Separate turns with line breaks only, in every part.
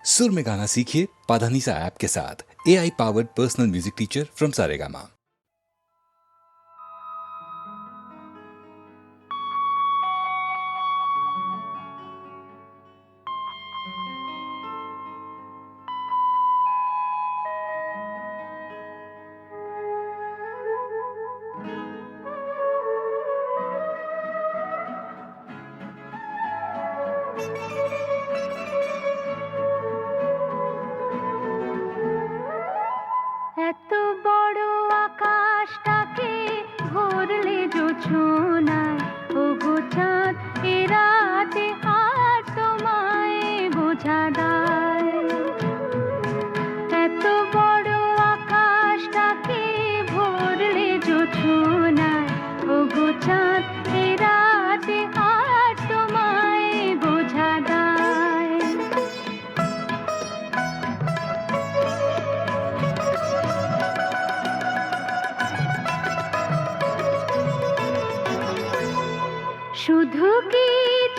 सुर में गाना सीखिए पाधानीसा ऐप के साथ। AI powered personal music teacher from Saregama.
এত বড় আকাশটাকে ভরলে জোছনায়, ওগো চাঁদ এ রাতে আর তোমায় বোঝা দায়। এত বড় আকাশটাকে ভরলে জোছনায়, ওগো চাঁদ এ রাতে আর তোমায় বোঝা দায়। শুধু কি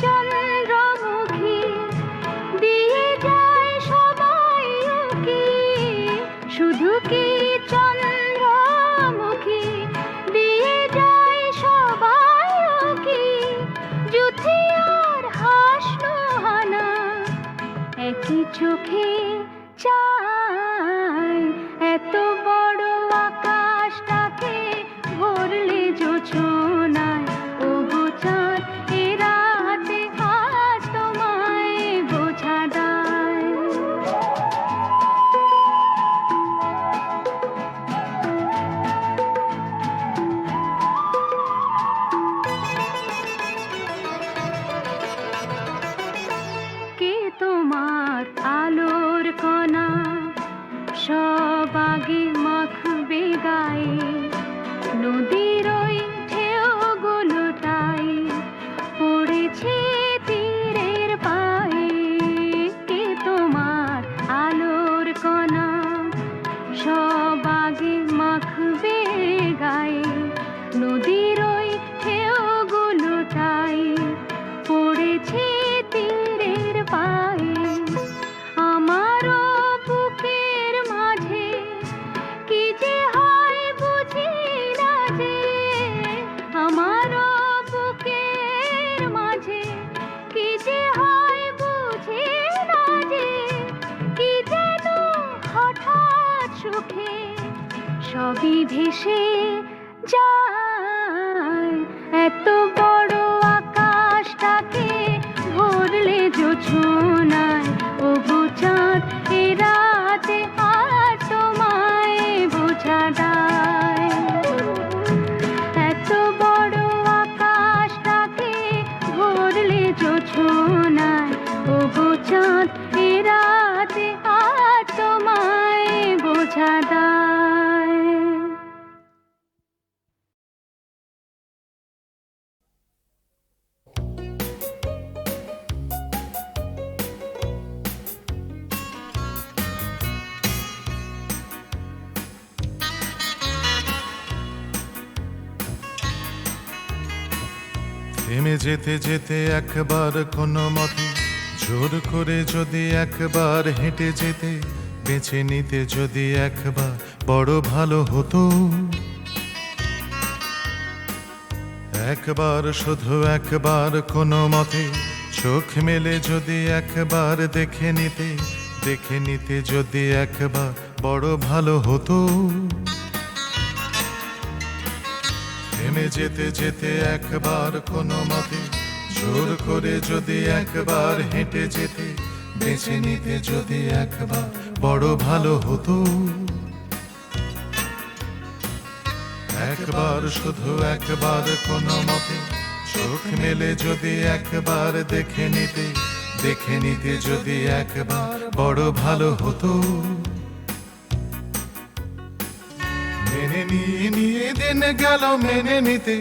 চন্দ্রমুখী দিয়ে যায় সবাই উকি, শুধু কি চন্দ্রমুখী দিয়ে যায় সবাই উকি, যুথি আর হাসলো হানা একই চোখে চায়। এত বড় আকাশটাকে ভরলে জোছনায়, ওগো চাঁদ এ রাতে আজ তোমায় বোঝা দায়। কে তোমার আলোর কণা সব আগে মাখবে গায়ে, নদীর ওই ঢেউগুলোটাই পড়েছে তীরের পায়ে। কে তোমার আলোর কণা সব আগে মাখবে গায়ে, নদীর ওই ঢেউগুলোটাই পড়েছে তীরের পায়ে। আমারও বুকের মাঝে কি যে হয় বুঝি না যে, আমারও বুকের মাঝে কি যে হয় বুঝি না যে, কি যেন হঠাৎ সুখে সবই ভেসে যায়। এত বড় আকাশটাকে ভরলে জোছনায়, ওগো চাঁদ এ রাতে আর তোমায় বোঝা দায়। এত বড় আকাশটাকে ভরলে জোছনায়, ওগো চাঁদ এ রাতে আর তোমায় বোঝা দায়।
থেমে যেতে যেতে একবার কোনো মতে জোর করে যদি একবার হেঁটে যেতে, বেছে নিতে যদি একবার বড় ভালো হতো। একবার শুধু একবার কোনো মতে চোখ মেলে যদি একবার দেখে নিতে যদি একবার বড় ভালো হতো। থেমে যেতে যেতে একবার কোনো মতে জোর করে যদি একবার হেঁটে যেতে, বেছে নিতে যদি একবার বড় ভালো হতো। একবার শুধু একবার কোনো মতে চোখ মেলে যদি একবার দেখে নিতে যদি একবার বড় ভালো হতো। মেনে নিয়ে দিন গেল মেনে নিতে,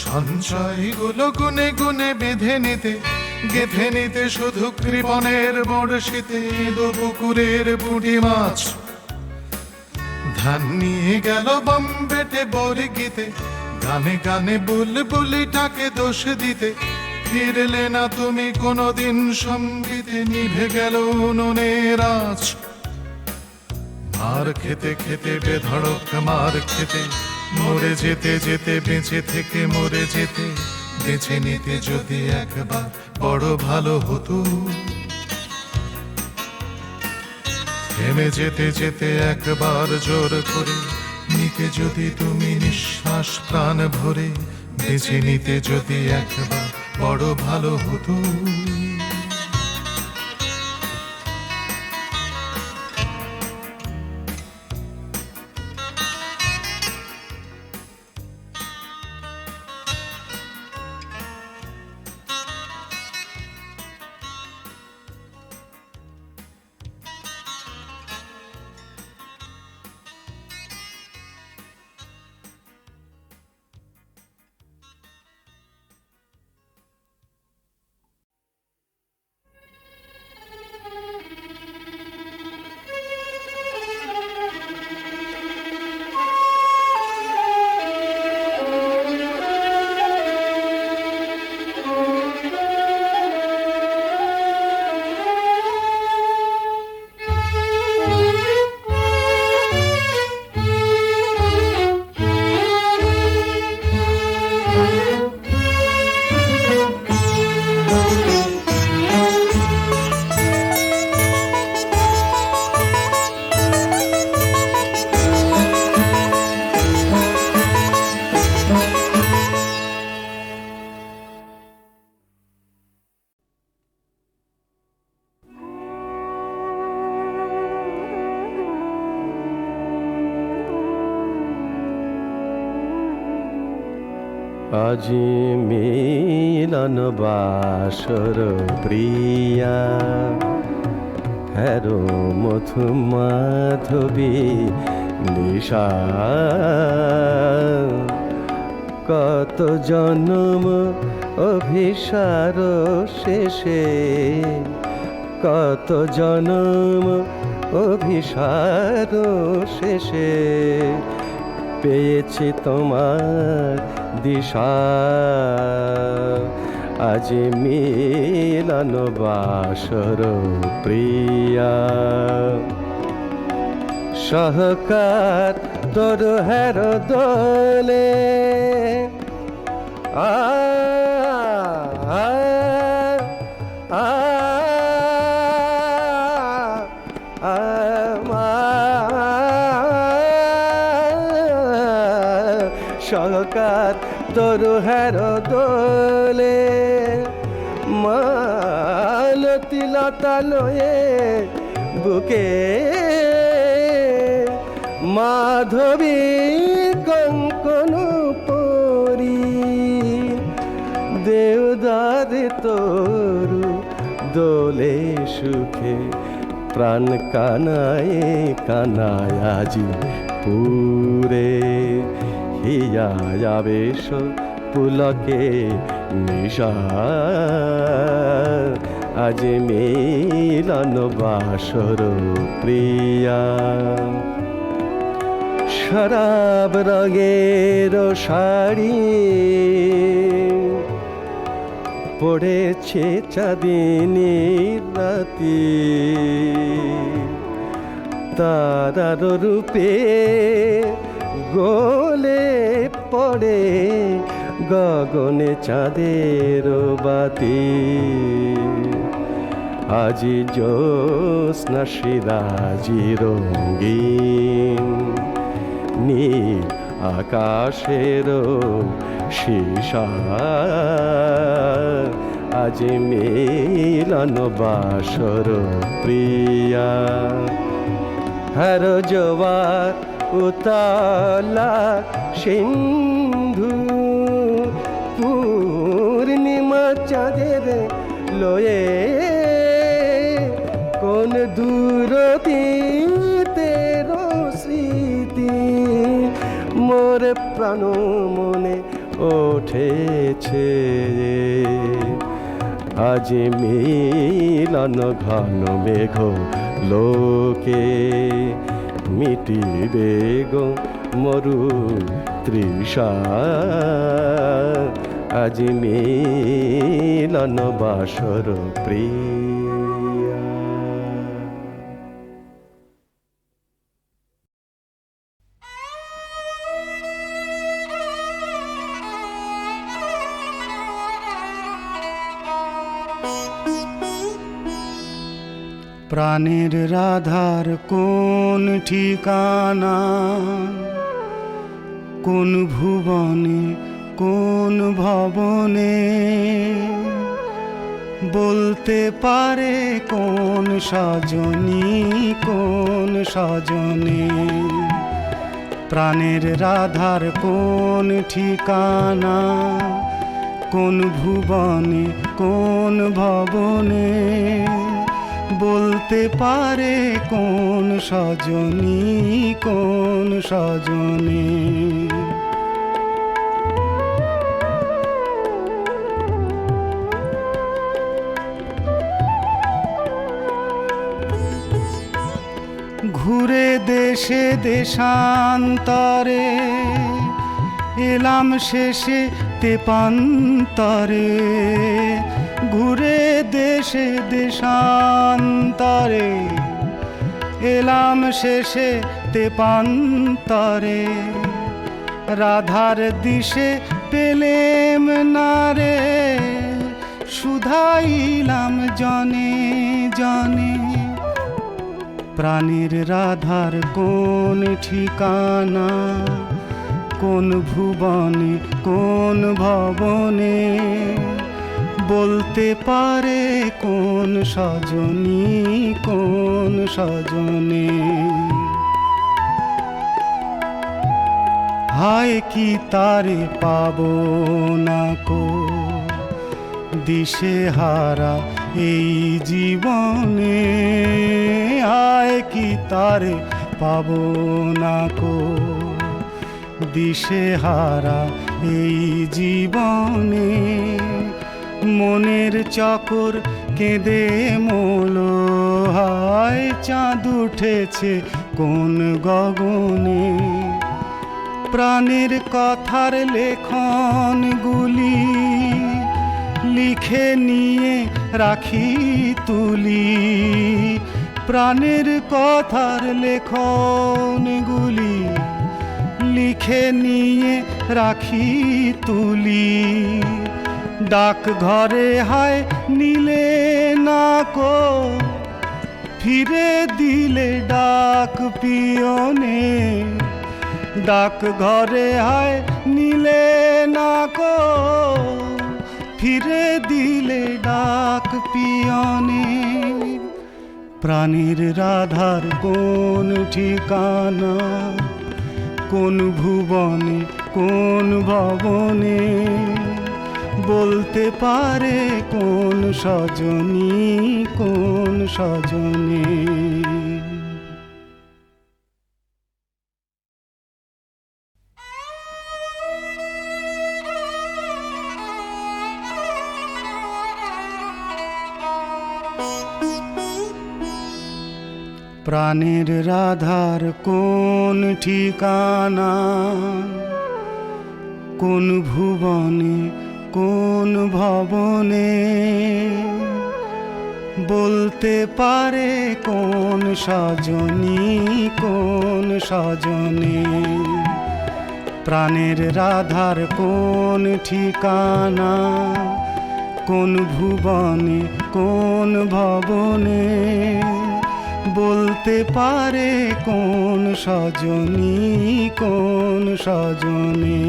সঞ্চয়গুলো গুনে গুনে বেঁধে নিতে, গেঁথে নিতে শুধু কৃপণের বড়শিতে পুকুরের বুড়ি মাছ। ধান নিয়ে গেল বম্বেটে বর্গিতে, গানে গানে বুলবুলিটাকে দোষ দিতে, ফিরলে না তুমি কোনোদিন সঙ্গীতে, নিভে গেল উনুনের আঁচ। মার খেতে খেতে বেধড়ক মার খেতে, মরে যেতে যেতে বেঁচে থেকে মরে যেতে, বেঁচে নিতে যদি একবার বড় ভালো হতো। থেমে যেতে যেতে একবার জোর করে নিতে যদি তুমি নিঃশ্বাস প্রাণ ভরে, বেঁচে নিতে যদি একবার বড় ভালো হতো।
আজি মিলন বাসর প্রিয়া, হেরো মধু মাধবী নিশা। কত জন্ম অভিসার শেষে, কত জন্ম অভিসার শেষে, পেয়েছি তোমার দিশা। আজ মিলন বাসর প্রিয়া, সহকার তোর হের দোলে। আ আ আ সহকার তোর হের দোলে, মালতি লতা লয়ে বুকে, মাধবী কঙ্কন পরি, দেওদারে তরু দোলে সুখে, প্রাণ কানায় কানায় আজি পুরে। হিয়া আবেশ পুলকে নিশা, আজ মিলন বাসর প্রিয়া। শরাব রঙের শাড়ি পড়েছে চাঁদিনী রাতি, তারার রূপে গোলে পড়ে গগনে চাঁদের বাতি। আজি জ্যোৎস্না সিরাজি রঙিন, নীল আকাশের সীসা, আজ মিলন বাসর প্রিয়া। হর জোয়ার উতালা সিন্ধু, পূর্ণিমা চাঁদের লয়ে, কোন দূরতীতের স্মৃতি মোর প্রাণ মনে উঠেছে। আজ মিলন ঘন মেঘ লোকে, মিটিবে গো মরু তৃষা, আজ মিলন বাসর প্রিয়া।
প্রাণের রাধার কোন ঠিকানা, কোন ভুবনে কোন ভবনে, বলতে পারে কোন সজনী কোন সজনে। প্রাণের রাধার কোন ঠিকানা, কোন ভুবনে কোন ভবনে, বলতে পারে কোন সজনী কোন সজনে। ঘুরে দেশে দেশান্তরে, এলাম শেষে তেপান্তরে। ঘুরে দেশে দেশান্তরে, এলাম শেষে তেপান্তরে। রাধার দিশে পেলেম না রে, শুধাইলাম জনে জনে। প্রাণের রাধার কোন ঠিকানা, কোন ভুবনে কোন ভবনে, বলতে পারে কোন সজনী কোন সজনে। হায় কি তারে পাবো না কো, দিশে হারা এই জীবনে। হায় কি তারে পাবো না কো, দিশে হারা এই জীবনে। মনের চকর কেঁদে মোল, হায় চাঁদ উঠেছে কোন গগনে। প্রাণের কথার লেখনগুলি লিখে নিয়ে রাখি তুলি। প্রাণের কথার লেখনগুলি লিখে নিয়ে রাখি তুলি। ডাক ঘরে হায় নিলে না কো, ফিরে দিলে ডাক পিয়নে। ডাক ঘরে হায় নিলে না কো, ফিরে দিলে ডাক পিয়নে। প্রাণের রাধার কোন ঠিকানা, কোন ভুবনে কোন ভবনে, বলতে পারে কোন সজনী কোন সজনে। প্রাণের রাধার কোন ঠিকানা, কোন ভুবনে কোন ভবনে, বলতে পারে কোন সজনী কোন সজনে। প্রাণের রাধার কোন ঠিকানা, কোন ভুবনে কোন ভবনে, বলতে পারে কোন সজনী কোন সজনে।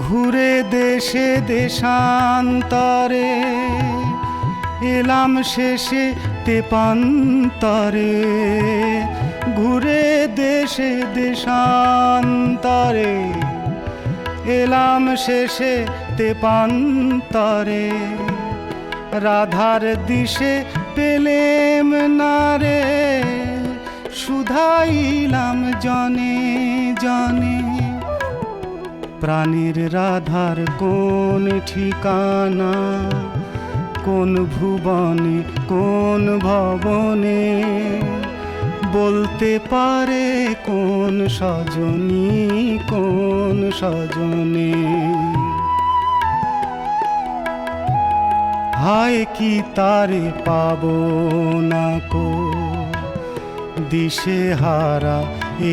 ঘুরে দেশে দেশান্তরে, এলাম শেষে তেপান্তরে। ঘুরে দেশে দেশান্তরে, এলাম শেষে তেপান্তরে। রাধার দিশে পেলেম না রে, শুধাইলাম জনে জনে। প্রাণের রাধার কোন ঠিকানা, কোন ভুবনে কোন ভবনে, বলতে পারে কোন সজনী কোন সজনে। হায় কি তারে পাবো না কো, দিশে হারা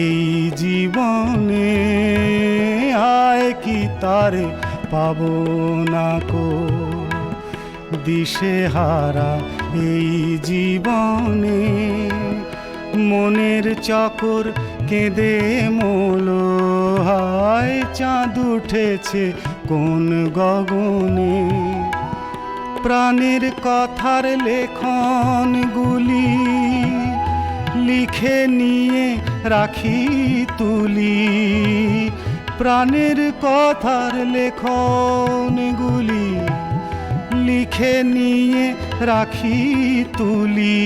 এই জীবনে। হায় কি তারে পাবো না কো, দিশে হারা এই জীবনে। মনের চকর কেঁদে মোলো, হায় চাঁদ উঠেছে কোন গগনে। প্রাণের কথার লেখনগুলি লিখে নিয়ে রাখি তুলি। প্রাণের কথার লেখনগুলি লিখে নিয়ে রাখি তুলি।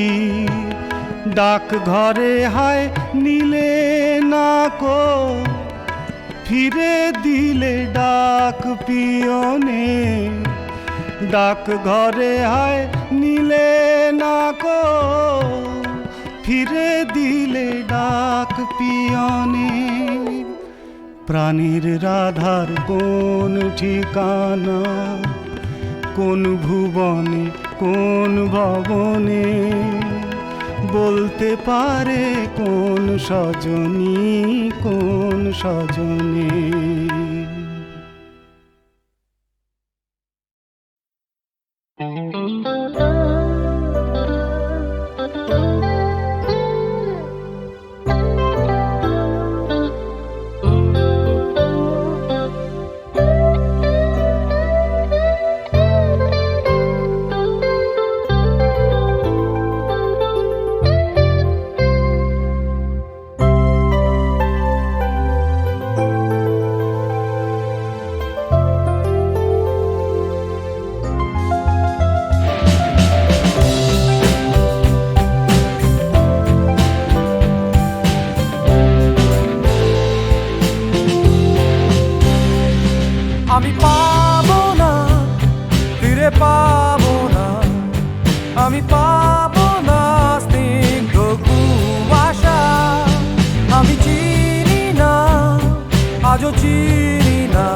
ডাক ঘরে হায় নিলে না কো, ফিরে দিলে ডাক পিয়নে। ডাক ঘরে হায় নিলে না কো, ফিরে দিলে ডাক পিয়নে। প্রাণীর রাধার কোন ঠিকানা, কোন ভুবনে কোন ভবনে, বলতে পারে কোন সজনী কোন সজনে।
আমি পাবো না, ফিরে পাবো না, আমি পাবো না স্নিগ্ধ কুয়াশা। আমি চিনি না, আজও চিনি না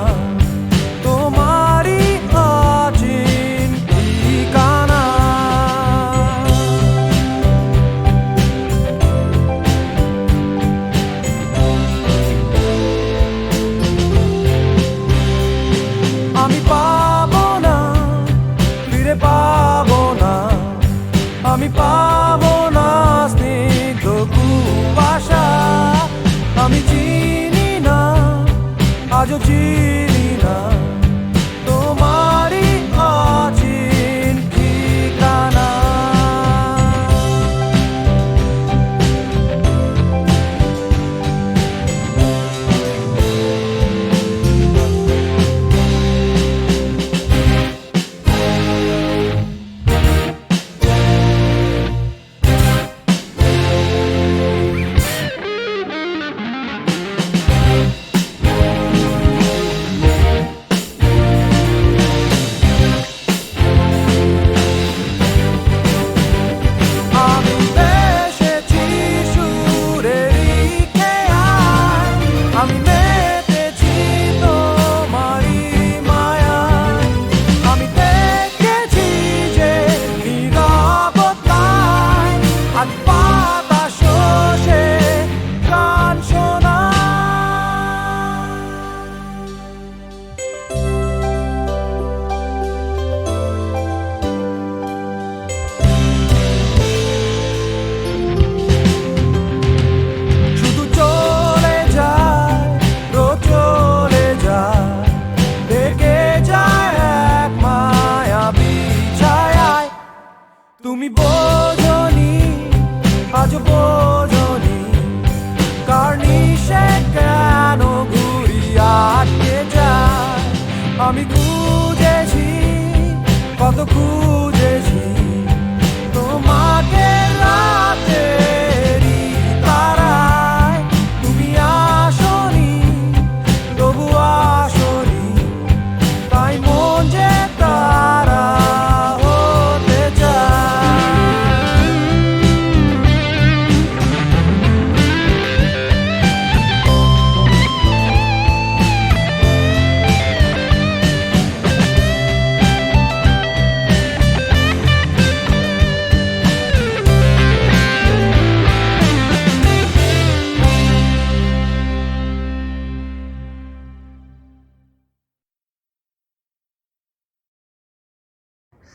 তোমারই অচিন ঠিকানা। আমি পাবো না, ফিরে পাবো না, আমি পাবো না স্নিগ্ধ কুয়াশা। আমি চিনি না, আজও চিনি না তোমারই অচিন ঠিকানা।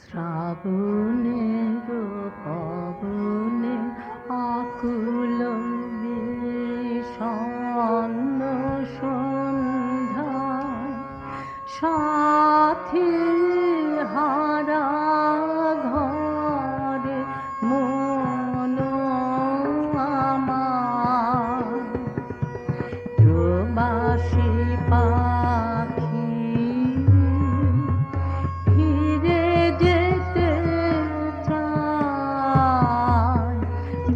শ্রাবণের পবনে আকুল বিষণ্ণ সন্ধ্যায় সাথী হারা ঘরে মন আমার প্রবাসী পাখি ফিরে যেতে চায়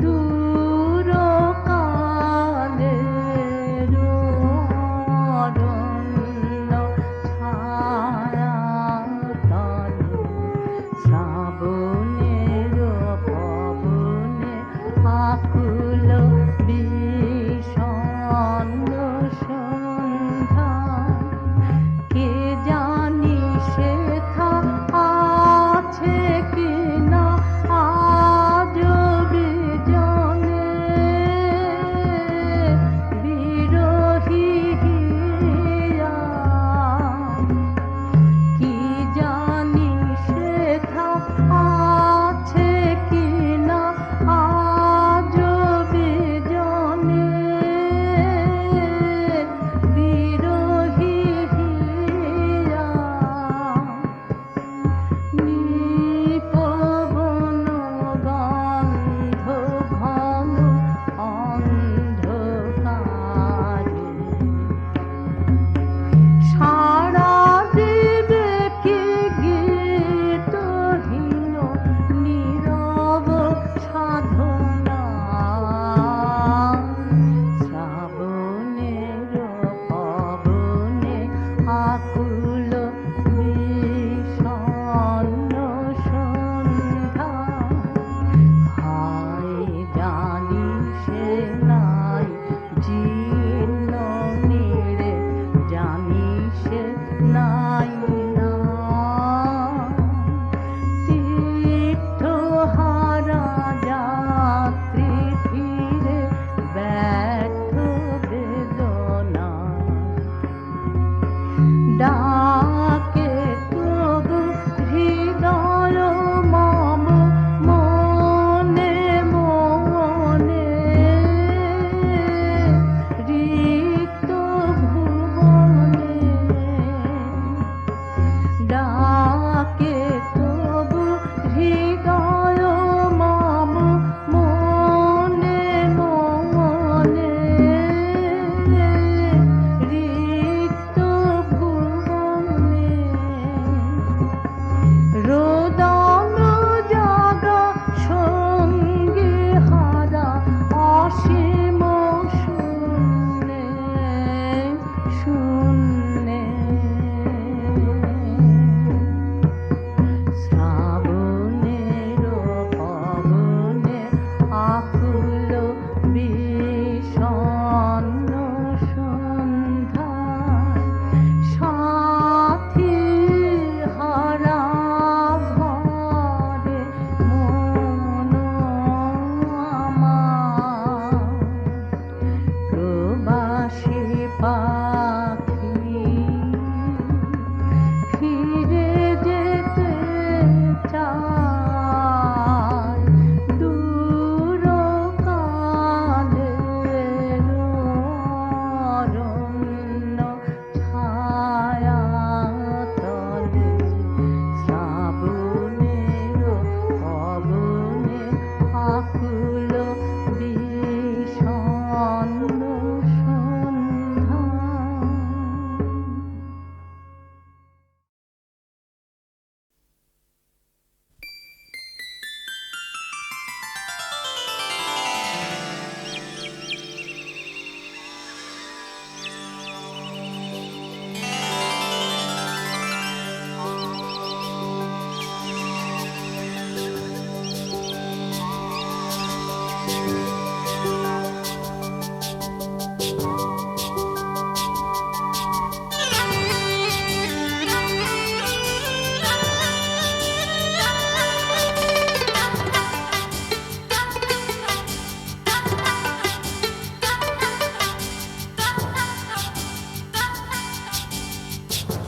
দূর কালের অরণ্য ছায়া তলে শ্রাবণের পবনে আকুল বিষণ্ণ সন্ধ্যা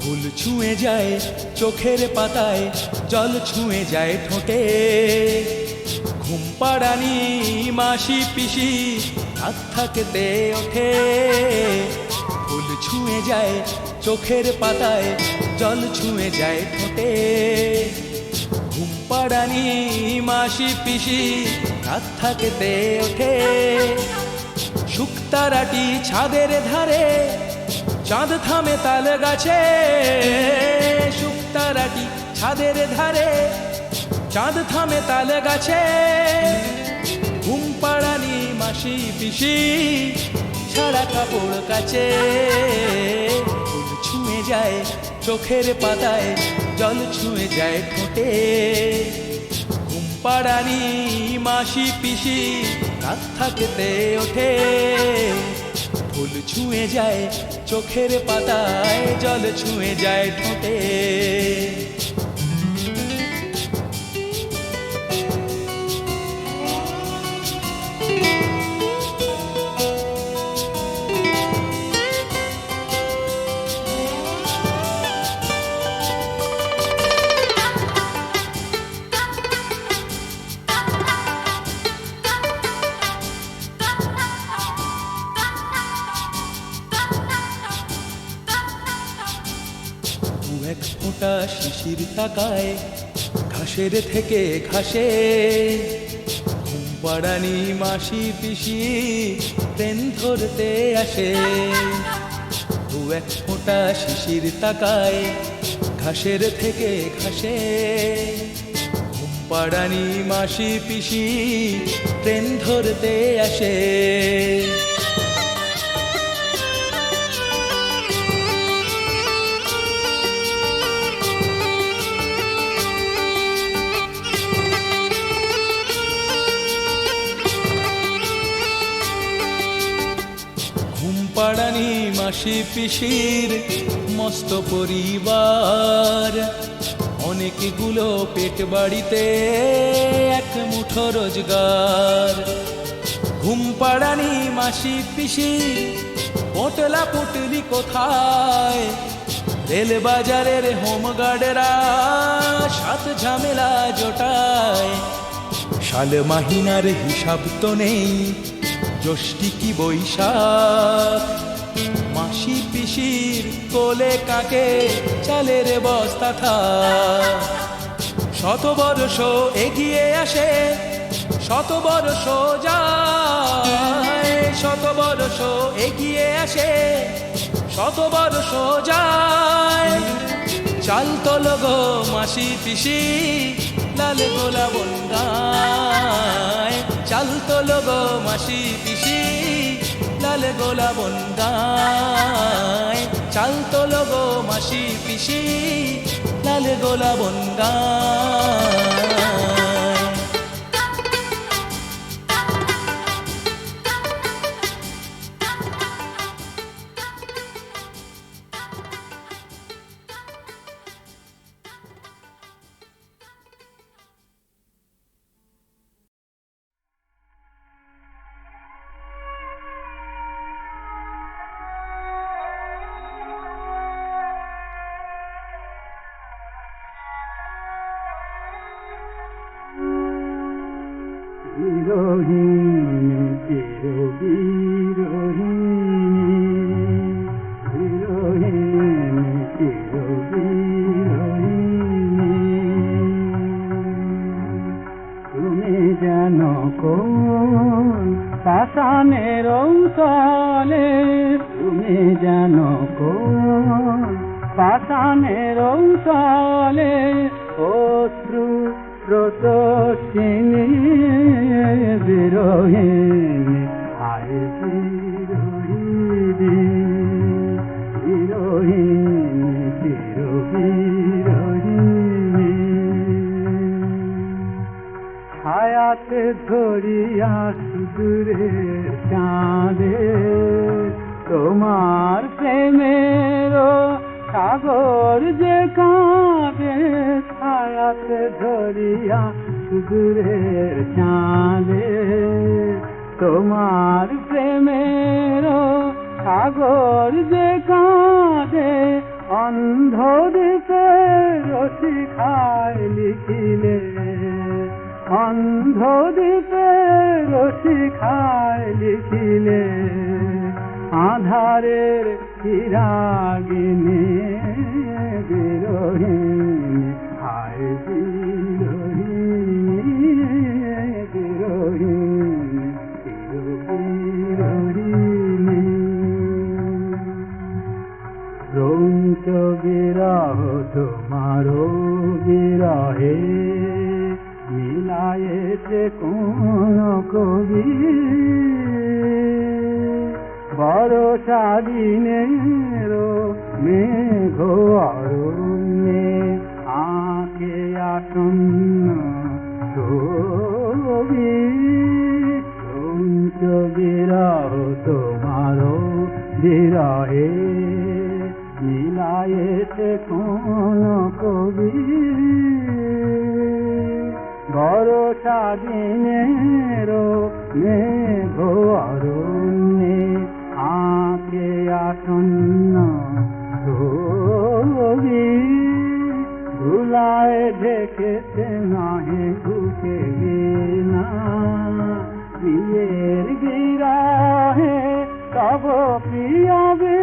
ফুল ছুঁয়ে যায় চোখের পাতায়, জল ছুঁয়ে যায় ঠোঁটে। ঘুম পাড়ানি মাসি পিসি হাত থাকতে ওঠে। ফুল ছুঁয়ে যায় চোখের পাতায়, জল ছুঁয়ে যায় ঠোঁটে। ঘুম পাড়ানি মাসি পিসি রাত থাকতে ওঠে। শুকতারাটি ছাদের ধারে, চাঁদ থামে তাল গাছে। শুকতারাটি ছাদের ধারে, চাঁদ থামে তাল গাছে। ঘুম পাড়ানি মাসি পিসি ছাড়া কাপড় কাচে। ফুল ছুঁয়ে যায় চোখের পাতায়, জল ছুঁয়ে যায় ঠোঁটে। ঘুম পাড়ানি মাসি পিসি রাত থাকতে ওঠে। ফুল ছুঁয়ে যায় চোখের পাতায়, জল ছুঁয়ে যায় ঠোঁটে। এক ফোঁটা শিশির তাকায় ঘাসের থেকে ঘাসে। ঘুম পাড়ানি মাসি পিসি ট্রেন ধরতে আসে। দু এক ফোঁটা শিশির তাকায় ঘাসের থেকে ঘাসে। ঘুম পাড়ানি মাসি পিসি ট্রেন ধরতে আসে। পাড়ানি মাসি পিসির মস্ত পরিবার। অনেকগুলো পেট বাড়িতে এক মুঠো রোজগার। ঘুম পাড়ানি মাসি পিসি পোটলা পুটলি কোথায়। রেল বাজারের হোমগার্ডেরা সাত ঝামেলা জোটায়। সাল মাহিনার হিসাব তো নেই, জ্যৈষ্ঠী কি বৈশাখ। মাসি পিসির কোলে কাকে চালের বস্তা থাক। শত বর্ষ এগিয়ে আসে, শত বর্ষ যায়। শত বর্ষ এগিয়ে আসে, শত বর্ষ যায়। চাল তোল গো মাসি পিসি লাল গোলা বন্দায়। চাল তোল গো মাসি পিসি লাল গোলা বন্দায়। চাল তোল গো মাসি পিসি লাল গোলা বন্দায়।
বিরোহিণী চিরবিরোহিণী, বিরোহিণী চিরবিরোহিণী। তুমি যেন কোন পাষাণের তলে, তুমি যেন কোন পাষাণের তলে। অশ্রু স্রোতস্বিনী বিরোহিণী, হায় বিরোহিণী, বিরোহিণী চিরবিরোহিণী। ছায়াতে ধরিয়া সুদূরে চাঁদে, তোমার প্রেমের সাগর যে কাঁদে। ছায়াতে ধরিয়া সুদূরের চাঁদে, তোমার প্রেমের সাগর যে কাঁদে। অন্ধ দ্বীপে রসিকায় লিখিলে, অন্ধ দ্বীপে রসিকায় লিখিলে, আধারের চিরাগিনী বিরোহিনী, হায় বিরোহিনী, বিরোহিনী, বিরোহিনী। রৌচ বিরহ তোমারো বিরহে, মিলায়েছে কোন কবি, বরষা দিনের মেঘ অরণ্যে, আঁকে আসন্ন ছবি। রৌচ বিরহ তোমারো বিরহে, মিলায়েছে কোন কবি, বরষা দিনের মেঘ অরণ্যে, আঁকে আসন্ন ছবি। ধুলায় ঢেকেছে নহে বুকে না, প্রিয়ের গিরাহে তব প্রিয়বে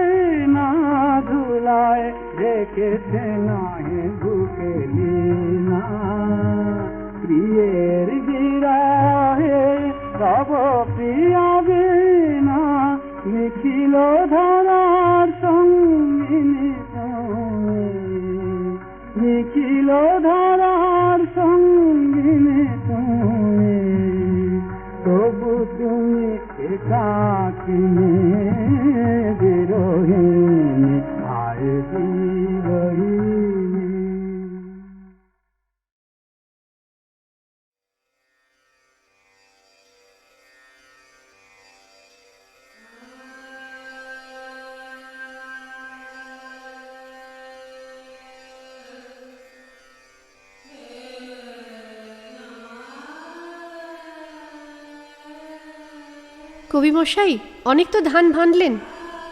না, ধুলায় ঢেকেছে নহে বুকে না, প্রিয়ের গিরাহে তব প্রিয়বে না, নিখিল ধারার সঙ্গিনী তুমি, নিখিল ধারার সঙ্গিনী তুমি, তবু তুমি একাকিনী বিরোহিনী, হায় বিরোহিনী।
কবিমশাই, অনেক তো ধান ভানলেন,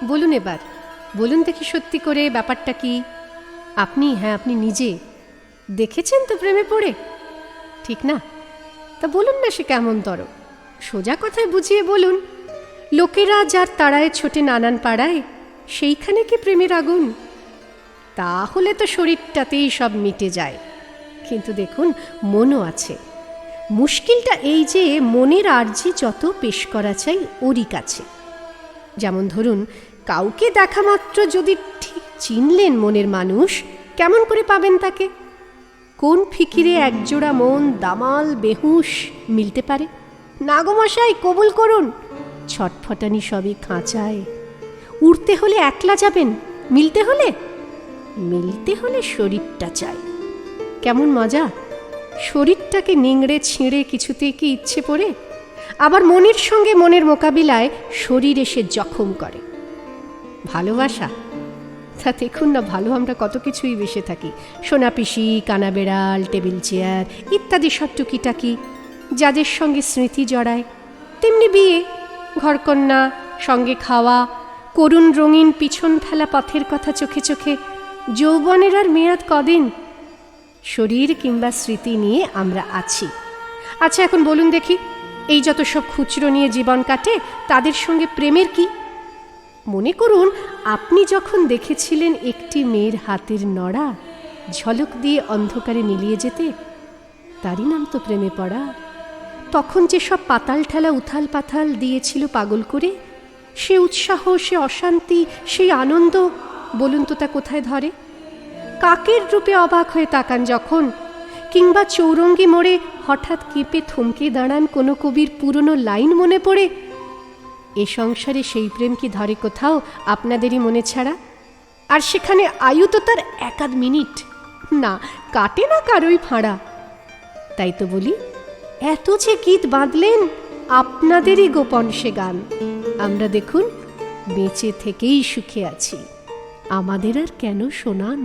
বলুন এবার, বলুন দেখি সত্যি করে ব্যাপারটা কি। আপনি, হ্যাঁ আপনি নিজে দেখেছেন তো প্রেমে পড়ে, ঠিক না? তা বলুন না সে কেমন তর, সোজা কথায় বুঝিয়ে বলুন। লোকেরা যার তাড়ায় ছোটে নানান পাড়ায়, সেইখানে কি প্রেমের আগুন? তাহলে তো শরীরটাতেই সব মিটে যায়। কিন্তু দেখুন, মনও আছে। মুশকিলটা এই যে মনের আর্জি যত পেশ করা চাই ওরই কাছে। যেমন ধরুন, কাউকে দেখা মাত্র যদি ঠিক চিনলেন মনের মানুষ, কেমন করে পাবেন তাকে? কোন ফিকিরে একজোড়া মন দামাল বেহুশ মিলতে পারে? না গো মশাই, কবুল করুন, ছটফটানি সবই খাঁচায়। উড়তে হলে একলা যাবেন, মিলতে হলে শরীরটা চাই। কেমন মজা! শরীরটাকে নিংড়ে ছিঁড়ে কিছুতেই কি ইচ্ছে পড়ে? আবার মনের সঙ্গে মনের মোকাবিলায় শরীর এসে জখম করে। ভালোবাসা, তা দেখুন না, ভালো আমরা কত কিছুই বেসে থাকি। সোনাপিসি, কানা বেড়াল, টেবিল চেয়ার ইত্যাদি সব টুকিটাকি, যাদের সঙ্গে স্মৃতি জড়ায়। তেমনি বিয়ে, ঘরকন্যা, সঙ্গে খাওয়া, করুণ রঙিন পিছন ফেলা পথের কথা চোখে চোখে। যৌবনের আর মেয়াদ কদিন? শরীর কিংবা স্মৃতি নিয়ে আমরা আছি। আচ্ছা, এখন বলুন দেখি, এই যত সব খুচরো নিয়ে জীবন কাটে, তাদের সঙ্গে প্রেমের কি? মনে করুন, আপনি যখন দেখেছিলেন একটি মেয়ের হাতের নড়া ঝলক দিয়ে অন্ধকারে মিলিয়ে যেতে, তারই নাম তো প্রেমে পড়া। তখন যে সব পাতাল ঠেলা উথাল পাথাল দিয়েছিল পাগল করে, সে উৎসাহ, সে অশান্তি, সেই আনন্দ, বলুন তো তা কোথায় ধরে? কাকের রূপে অবাক হয়ে তাকান যখন, কিংবা চৌরঙ্গি মোড়ে হঠাৎ কেঁপে থমকে দাঁড়ান কোনো কবির পুরনো লাইন মনে পড়ে, এ সংসারে সেই প্রেম কি ধরে কোথাও আপনাদেরই মনে ছাড়া? আর সেখানে আয়ু তো তার এক আধ মিনিট না, কাটে না কারোই ফাঁড়া। তাই তো বলি, এত যে গীত বাঁধলেন, আপনাদেরই গোপন সে গান। আমরা দেখুন বেঁচে থেকেই সুখে আছি, আমাদের আর কেন শোনান?